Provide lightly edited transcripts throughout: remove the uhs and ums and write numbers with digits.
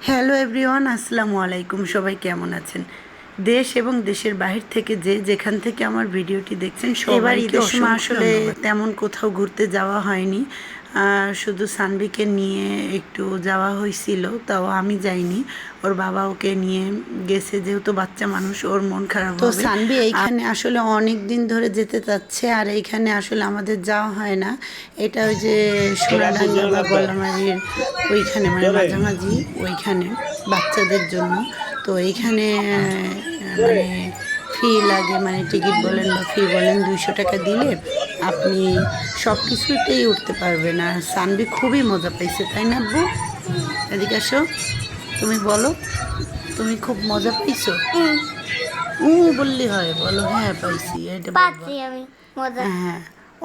Hello everyone, আসসালামু আলাইকুম। সবাই কেমন আছেন? দেশ এবং দেশের বাহির থেকে যে যেখান থেকে আমার ভিডিওটি দেখছেন, এবার ঈদের সময় আসলে তেমন কোথাও ঘুরতে যাওয়া হয়নি। শুধু সানভিকে নিয়ে একটু যাওয়া হয়েছিল, তাও আমি যাইনি। ওর বাবা ওকে নিয়ে গেছে, যেহেতু বাচ্চা মানুষ, ওর মন খারাপ হবে। তো সানভি এইখানে আসলে অনেক দিন ধরে যেতে চাচ্ছে, আর এইখানে আসলে আমাদের যাওয়া হয় না। এটা ওই যে সোনাডাঙ্গা বা গলামারির ওইখানে, মানে মাঝামাঝি ওইখানে বাচ্চাদের জন্য। তো এইখানে মানে ফি লাগে, মানে টিকিট বলেন বা ফি বলেন, 200 টাকা দিলে আপনি সব কিছুতেই উঠতে পারবেন। আর সানভি খুবই মজা পাইছে, তাই না আব্বু? এদিকে আসো, তুমি বলো, তুমি খুব মজা পাইছো? বললি হয়, বলো হ্যাঁ পাইছি, এটা পাচ্ছি আমি মজা। হ্যাঁ,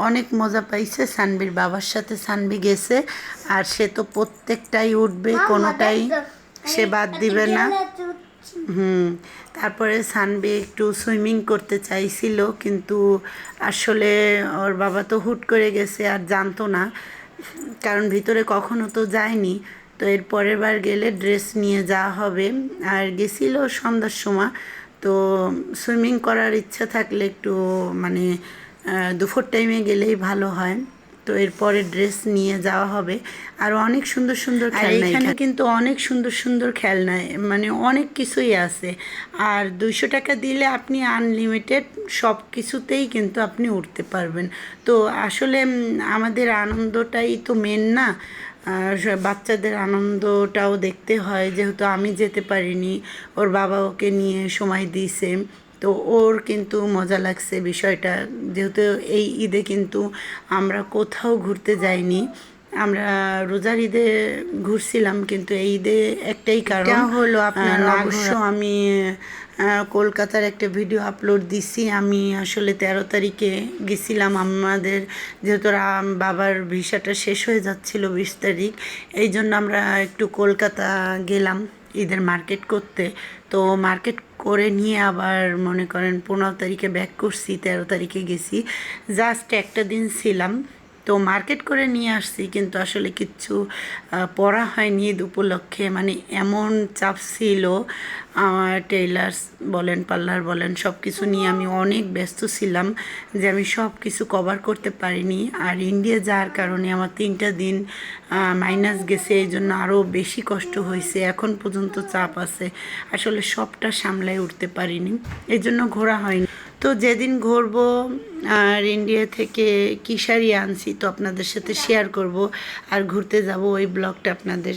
অনেক মজা পাইছে। সানভির বাবার সাথে সানভি গেছে, আর সে তো প্রত্যেকটাই উঠবে, কোনোটাই সে বাদ দিবে না। তারপরে সানভি একটু সুইমিং করতে চাইছিল, কিন্তু আসলে ওর বাবা তো হুট করে গেছে, আর জানতো না, কারণ ভিতরে কখনো তো যায়নি। তো এর পরের বার গেলে ড্রেস নিয়ে যাওয়া হবে। আর গেছিল সন্ধ্যার সময়। তো সুইমিং করার ইচ্ছা থাকলে একটু মানে দুপুর টাইমে গেলেই ভালো হয়। তো এরপরে ড্রেস নিয়ে যাওয়া হবে। আর অনেক সুন্দর সুন্দর খেলনা, এখানে কিন্তু অনেক সুন্দর সুন্দর খেলনা, মানে অনেক কিছুই আছে। আর 200 টাকা দিলে আপনি আনলিমিটেড সব কিছুতেই কিন্তু আপনি উঠতে পারবেন। তো আসলে আমাদের আনন্দটাই তো মেন না, আর বাচ্চাদের আনন্দটাও দেখতে হয়। যেহেতু আমি যেতে পারিনি, ওর বাবা ওকে নিয়ে সময় দিয়েছে, তো ওর কিন্তু মজা লাগছে বিষয়টা। যেহেতু এই ঈদে কিন্তু আমরা কোথাও ঘুরতে যাইনি। আমরা রোজার ঈদে ঘুরছিলাম, কিন্তু এই ঈদে একটাই কারণ হলো আপনার অবশ্য আমি কলকাতার একটা ভিডিও আপলোড দিছি। আমি আসলে 13 তারিখে গেছিলাম, আমাদের যেহেতু বাবার ভিসাটা শেষ হয়ে যাচ্ছিল 20 তারিখ, এই জন্য আমরা একটু কলকাতা গেলাম ঈদের মার্কেট করতে। তো মার্কেট করে নিয়ে আবার মনে করেন 15 তারিখে ব্যাক করছি, 13 তারিখে গেছি, জাস্ট একটা দিন ছিলাম। তো মার্কেট করে নিয়ে আসছি, কিন্তু আসলে কিচ্ছু পরা হয়নি ঈদ উপলক্ষে। মানে এমন চাপ ছিল, আমার টেইলার্স বলেন, পার্লার বলেন, সব কিছু নিয়ে আমি অনেক ব্যস্ত ছিলাম, যে আমি সব কিছু কভার করতে পারিনি। আর ইন্ডিয়া যাওয়ার কারণে আমার 3টা দিন মাইনাস গেছে, এই জন্য আরও বেশি কষ্ট হয়েছে। এখন পর্যন্ত চাপ আছে, আসলে সবটা সামলায় উঠতে পারিনি, এই জন্য ঘোরা হয়নি। তো যেদিন ঘুরবো, আর ইন্ডিয়া থেকে কী শাড়ি আনছি তো আপনাদের সাথে শেয়ার করব। আর ঘুরতে যাব ওই ব্লগটা আপনাদের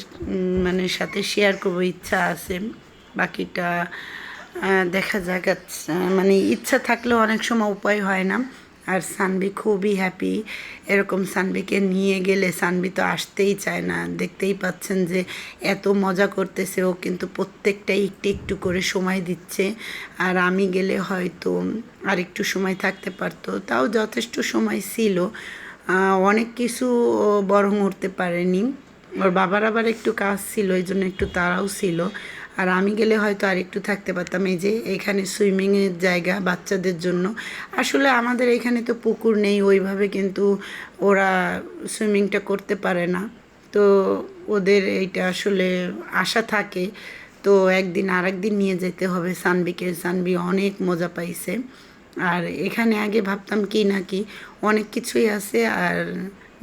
মানে সাথে শেয়ার করব, ইচ্ছা আছে। বাকিটা দেখা যাক। মানে ইচ্ছা থাকলেও অনেক সময় উপায় হয় না। আর সানভি খুবই হ্যাপি, এরকম সানভিকে নিয়ে গেলে সানভি তো আসতেই চায় না। দেখতেই পাচ্ছেন যে এত মজা করতেছে ও, কিন্তু প্রত্যেকটাই একটু একটু করে সময় দিচ্ছে। আর আমি গেলে হয়তো আর একটু সময় থাকতে পারতো, তাও যথেষ্ট সময় ছিল। অনেক কিছু বরং উঠতে পারেনি, ওর বাবার আবার একটু কাজ ছিল, এই জন্য একটু তাড়াও ছিল। আর আমি গেলে হয়তো আর একটু থাকতে পারতাম। এই যে এখানে সুইমিংয়ের জায়গা বাচ্চাদের জন্য, আসলে আমাদের এখানে তো পুকুর নেই ওইভাবে, কিন্তু ওরা সুইমিংটা করতে পারে না। তো ওদের এইটা আসলে আশা থাকে। তো একদিন আর একদিন নিয়ে যেতে হবে সানভিকে। সানভি অনেক মজা পাইছে। আর এখানে আগে ভাবতাম কি না কি, অনেক কিছুই আছে। আর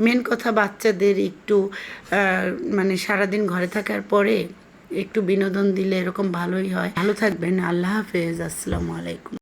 মেন কথা, বাচ্চাদের একটু মানে সারাদিন ঘরে থাকার পরে একটু বিনোদন দিলে এরকম ভালোই হয়। ভালো থাকবেন, আল্লাহ হাফেজ, আসসালামু আলাইকুম।